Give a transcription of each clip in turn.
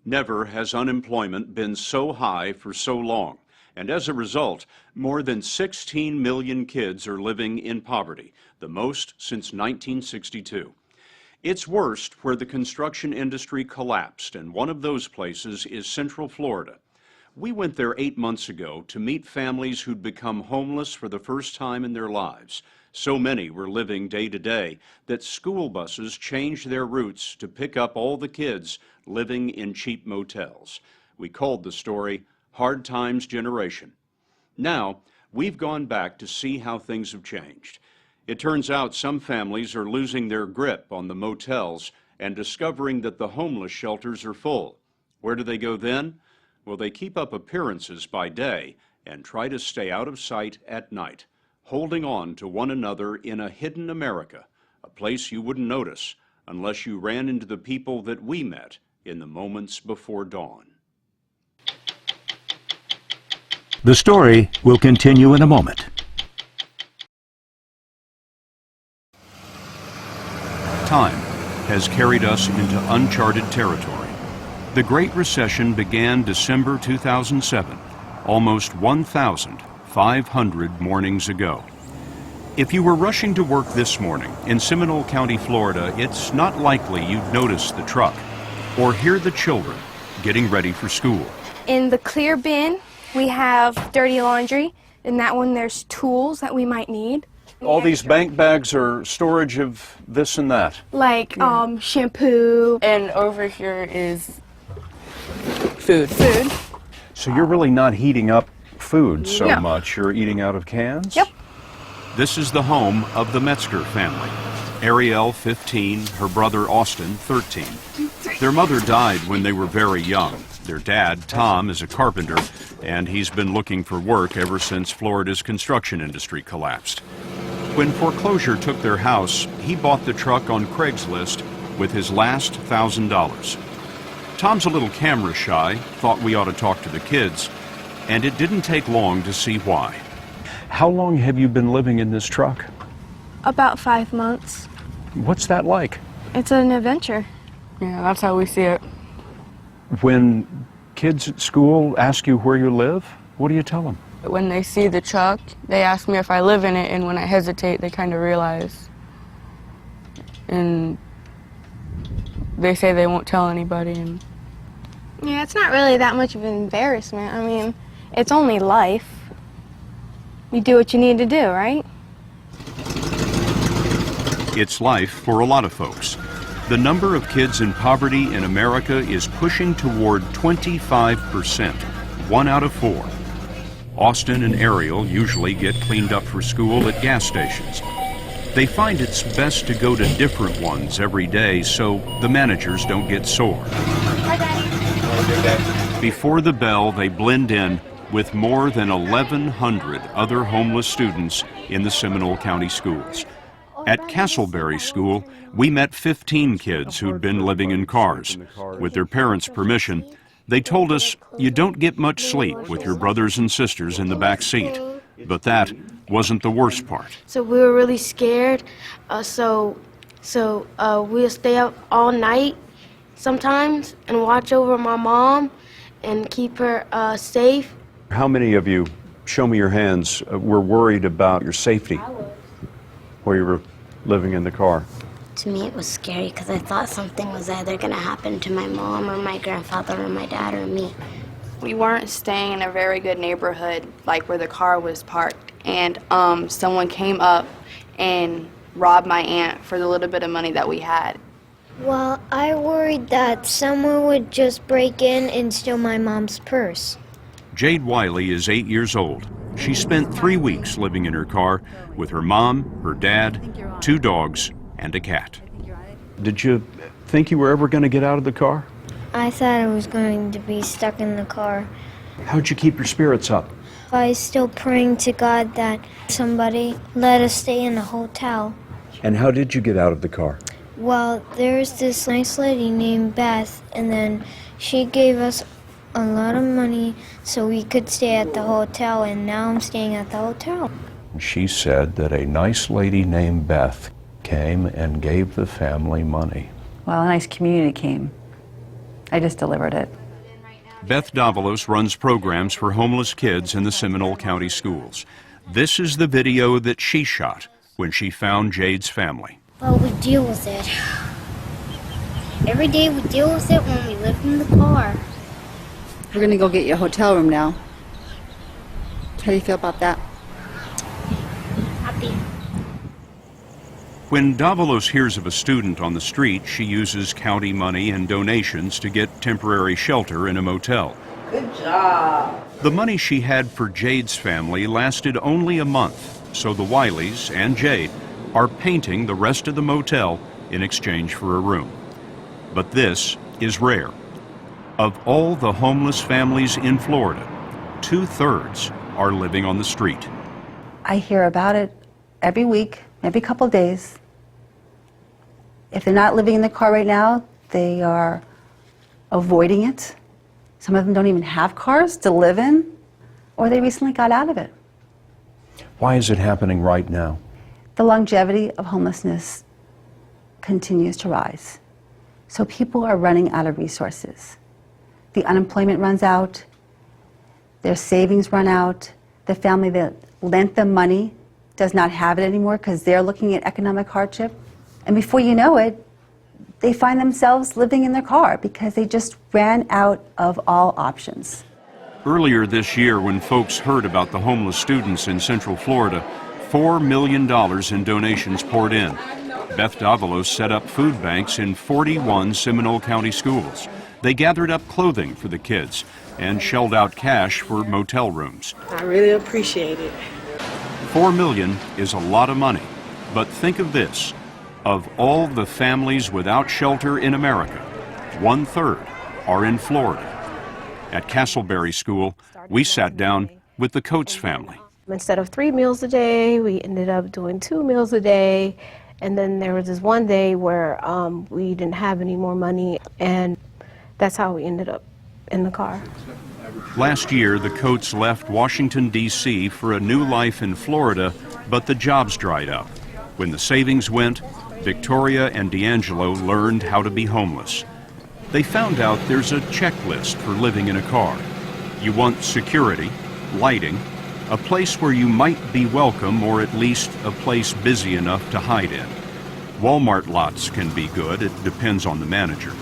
Never has unemployment been so high for so long, and as a result, more than 16 million kids are living in poverty, the most since 1962. It's worst where the construction industry collapsed, and one of those places is Central Florida. We went there 8 months ago to meet families who'd become homeless for the first time in their lives. So many were living day to day that school buses changed their routes to pick up all the kids living in cheap motels. We called the story Hard Times Generation. Now, we've gone back to see how things have changed. It turns out some families are losing their grip on the motels and discovering that the homeless shelters are full. Where do they go then? Well, they keep up appearances by day and try to stay out of sight at night, holding on to one another in a hidden America, a place you wouldn't notice unless you ran into the people that we met in the moments before dawn. The story will continue in a moment. Time has carried us into uncharted territory. The Great Recession began December 2007, almost 1,500 mornings ago. If you were rushing to work this morning in Seminole County, Florida, it's not likely you'd notice the truck or hear the children getting ready for school. In the clear bin, we have dirty laundry. In that one, there's tools that we might need. All these bank bags are storage of this and that. Like shampoo. And over here is food. So you're really not heating up food so much. You're eating out of cans? Yep. This is the home of the Metzger family. Ariel, 15, her brother Austin, 13. Their mother died when they were very young. Their dad, Tom, is a carpenter, and he's been looking for work ever since Florida's construction industry collapsed. When foreclosure took their house, he bought the truck on Craigslist with his last $1,000. Tom's a little camera shy, thought we ought to talk to the kids, and it didn't take long to see why. How long have you been living in this truck? About 5 months. What's that like? It's an adventure. Yeah, that's how we see it. When kids at school ask you where you live, what do you tell them? When they see the truck, they ask me if I live in it, and when I hesitate, they kind of realize. And they say they won't tell anybody. And Yeah, it's not really that much of an embarrassment. I mean, it's only life. You do what you need to do, right? It's life for a lot of folks. The number of kids in poverty in America is pushing toward 25%, 1 out of 4. Austin and Ariel usually get cleaned up for school at gas stations. They find it's best to go to different ones every day so the managers don't get sore. Hi, Daddy. Before the bell, they blend in with more than 1,100 other homeless students in the Seminole County schools. At Castleberry School, we met 15 kids who'd been living in cars. With their parents' permission, they told us you don't get much sleep with your brothers and sisters in the back seat. But that wasn't the worst part. So we were really scared. So we'll stay up all night sometimes and watch over my mom and keep her safe. How many of you, show me your hands, were worried about your safety while you were living in the car? To me, it was scary because I thought something was either going to happen to my mom or my grandfather or my dad or me. We weren't staying in a very good neighborhood, like where the car was parked, and someone came up and robbed my aunt for the little bit of money that we had. Well, I worried that someone would just break in and steal my mom's purse. Jade Wiley is 8 years old. She spent 3 weeks living in her car with her mom, her dad, 2 dogs, and a cat. Did you think you were ever going to get out of the car? I thought I was going to be stuck in the car. How'd you keep your spirits up? I was still praying to God that somebody let us stay in a hotel. And how did you get out of the car? Well, there's this nice lady named Beth, and then she gave us a lot of money so we could stay at the hotel, and now I'm staying at the hotel. She said that a nice lady named Beth came and gave the family money. Well, a nice community came I just delivered it. Beth Davalos runs programs for homeless kids in the Seminole County schools. This is the video that she shot when she found Jade's family. Well, we deal with it. Every day we deal with it when we live in the car. We're going to go get you a hotel room now. How do you feel about that? Happy. When Davalos hears of a student on the street, she uses county money and donations to get temporary shelter in a motel. Good job. The money she had for Jade's family lasted only a month, so the Wileys and Jade are painting the rest of the motel in exchange for a room. But this is rare. Of all the homeless families in Florida, 2/3 are living on the street. I hear about it every week, every couple days. If they're not living in the car right now, they are avoiding it. Some of them don't even have cars to live in, or they recently got out of it. Why is it happening right now? The longevity of homelessness continues to rise. So people are running out of resources. The unemployment runs out, their savings run out, the family that lent them money does not have it anymore because they're looking at economic hardship. And before you know it, they find themselves living in their car because they just ran out of all options. Earlier this year, when folks heard about the homeless students in Central Florida, $4 million in donations poured in. Beth Davalos set up food banks in 41 Seminole County schools. They gathered up clothing for the kids and shelled out cash for motel rooms. I really appreciate it. $4 million is a lot of money, but think of this. Of all the families without shelter in America, 1/3 are in Florida. At Castleberry School, we sat down with the Coates family. Instead of 3 meals a day, we ended up doing 2 meals a day. And then there was this one day where we didn't have any more money, and that's how we ended up in the car. Last year, the Coates left Washington, D.C. for a new life in Florida, but the jobs dried up. When the savings went, Victoria and D'Angelo learned how to be homeless. They found out there's a checklist for living in a car. You want security, lighting, a place where you might be welcome, or at least a place busy enough to hide in. Walmart lots can be good, it depends on the manager.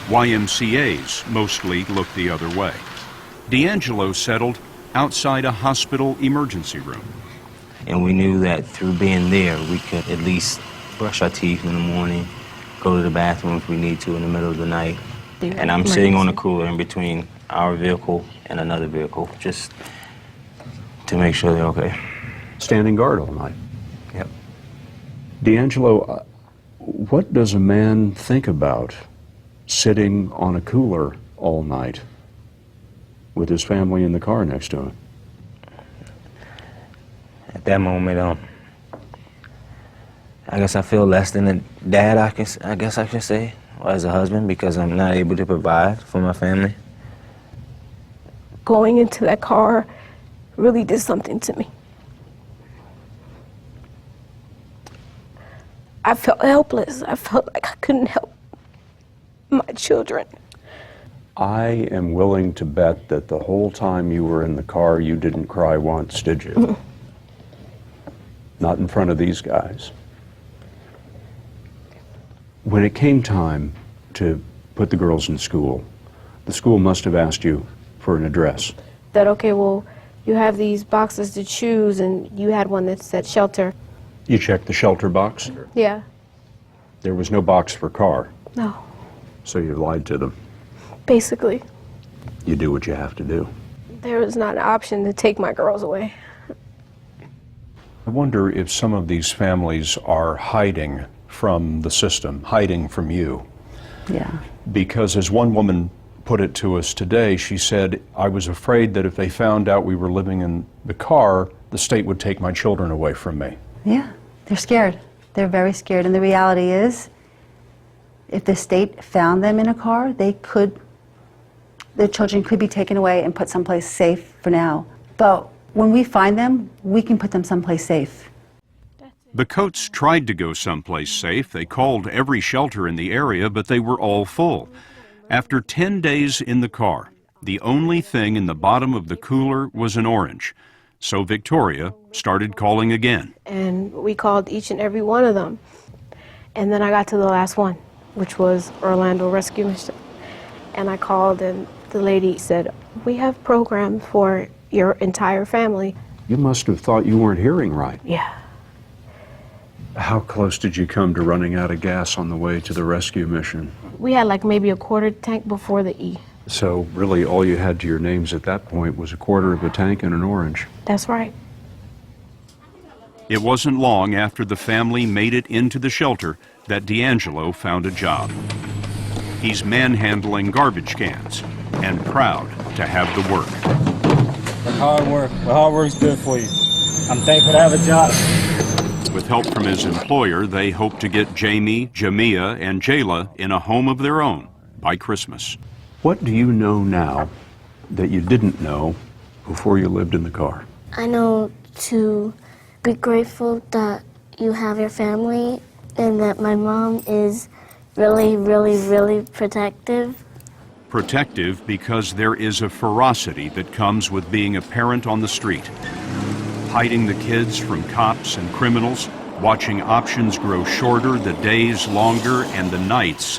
YMCAs mostly look the other way. D'Angelo settled outside a hospital emergency room. And we knew that through being there, we could at least brush our teeth in the morning, go to the bathroom if we need to in the middle of the night. And I'm sitting on a cooler in between our vehicle and another vehicle, just to make sure they're okay. Standing guard all night. Yep. D'Angelo, what does a man think about sitting on a cooler all night with his family in the car next to him? At that moment, I guess I feel less than a dad, I guess I could say, or as a husband, because I'm not able to provide for my family. Going into that car really did something to me. I felt helpless. I felt like I couldn't help my children. I am willing to bet that the whole time you were in the car, you didn't cry once, did you? Not in front of these guys. When it came time to put the girls in school, the school must have asked you for an address. That, okay, well, you have these boxes to choose, and you had one that said shelter. You checked the shelter box? Yeah. There was no box for car, No, so you lied to them. basically. You do what you have to do. There was not an option to take my girls away. I wonder if some of these families are hiding from the system, hiding from you. Yeah. Because as one woman put it to us today, she said, I was afraid that if they found out we were living in the car, the state would take my children away from me. Yeah, they're scared. They're very scared. And the reality is, if the state found them in a car, their children could be taken away and put someplace safe for now. But when we find them, we can put them someplace safe. The Coates tried to go someplace safe. They called every shelter in the area, but they were all full. After 10 days in the car, the only thing in the bottom of the cooler was an orange. So Victoria started calling again. And we called each and every one of them. And then I got to the last one, which was Orlando Rescue Mission. And I called, and the lady said, "We have programs for your entire family." You must have thought you weren't hearing right. Yeah. How close did you come to running out of gas on the way to the rescue mission? We had like maybe a quarter tank before the E. So really all you had to your names at that point was a quarter of a tank and an orange. That's right. It wasn't long after the family made it into the shelter that D'Angelo found a job. He's manhandling garbage cans and proud to have the work. Hard work. But hard work's good for you. I'm thankful to have a job. With help from his employer, they hope to get Jamie, Jamia, and Jayla in a home of their own by Christmas. What do you know now that you didn't know before you lived in the car? I know to be grateful that you have your family and that my mom is really, really, really protective. Protective because there is a ferocity that comes with being a parent on the street. Hiding the kids from cops and criminals, watching options grow shorter, the days longer, and the nights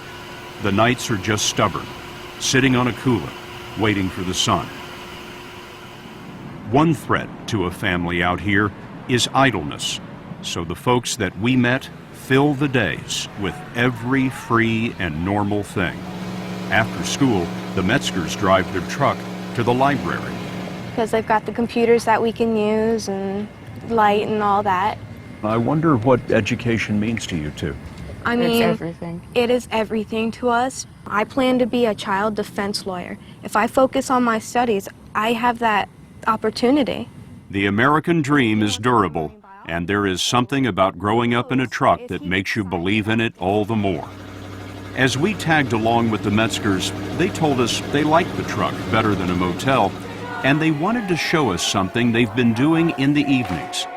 are just stubborn, sitting on a cooler, waiting for the sun. One threat to a family out here is idleness, so the folks that we met fill the days with every free and normal thing. After school, the Metzgers drive their truck to the library. Because they've got the computers that we can use and light and all that. I wonder what education means to you two. I mean, It's everything. It is everything to us. I plan to be a child defense lawyer. If I focus on my studies, I have that opportunity. The American dream is durable, and there is something about growing up in a truck that makes you believe in it all the more. As we tagged along with the Metzgers, they told us they liked the truck better than a motel, and they wanted to show us something they've been doing in the evenings.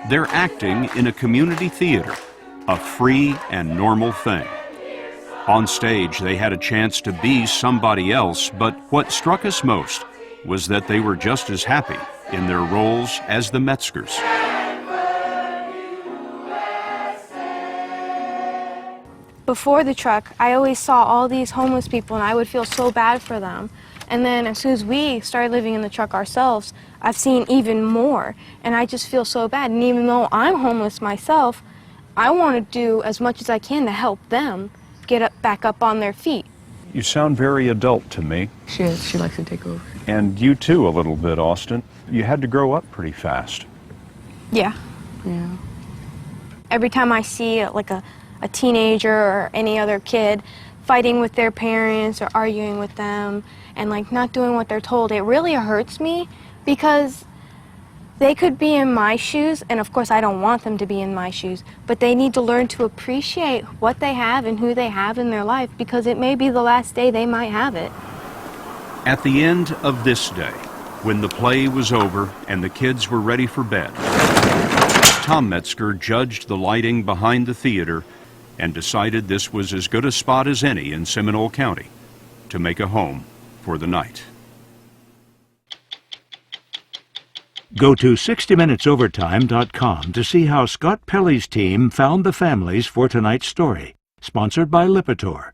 They're acting in a community theater, a free and normal thing. On stage, they had a chance to be somebody else, but what struck us most was that they were just as happy in their roles as the Metzgers. Before the truck, I always saw all these homeless people and I would feel so bad for them. And then as soon as we started living in the truck ourselves, I've seen even more, and I just feel so bad. And even though I'm homeless myself, I want to do as much as I can to help them get back up on their feet. You sound very adult to me. She is. She likes to take over. And you too, a little bit, Austin. You had to grow up pretty fast. Yeah. Yeah. Every time I see like a teenager or any other kid fighting with their parents or arguing with them and like not doing what they're told, it really hurts me because they could be in my shoes, and of course I don't want them to be in my shoes, but they need to learn to appreciate what they have and who they have in their life, because it may be the last day they might have it. At the end of this day, when the play was over and the kids were ready for bed, Tom Metzger judged the lighting behind the theater and decided this was as good a spot as any in Seminole County to make a home for the night. Go to 60minutesovertime.com to see how Scott Pelley's team found the families for tonight's story. Sponsored by Lipitor.